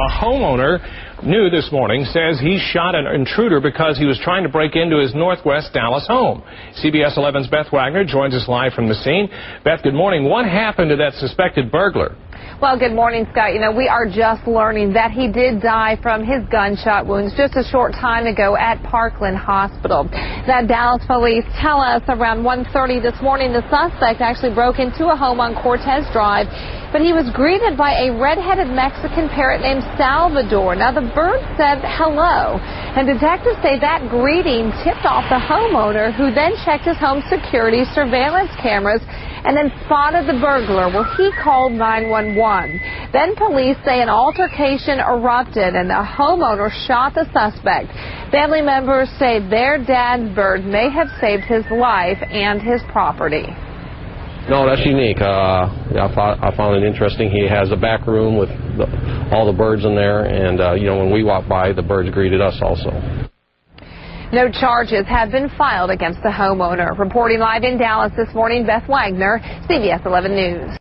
A homeowner, new this morning, says he shot an intruder because he was trying to break into his northwest Dallas home. CBS 11's Beth Wagner joins us live from the scene. Beth, good morning. What happened to that suspected burglar? Well, good morning, Scott. You know, we are just learning that he did die from his gunshot wounds just a short time ago at Parkland Hospital. Now, Dallas police tell us around 1:30 this morning the suspect actually broke into a home on Cortez Drive, but he was greeted by a red-headed Mexican parrot named Salvador. Now, the bird said hello, and detectives say that greeting tipped off the homeowner, who then checked his home security surveillance cameras and then spotted the burglar. Well, he called 911. Then police say an altercation erupted and the homeowner shot the suspect. Family members say their dad's bird may have saved his life and his property. No, that's unique. I found it interesting. He has a back room with all the birds in there, and you know, when we walked by, the birds greeted us also. No charges have been filed against the homeowner. Reporting live in Dallas this morning, Beth Wagner, CBS 11 News.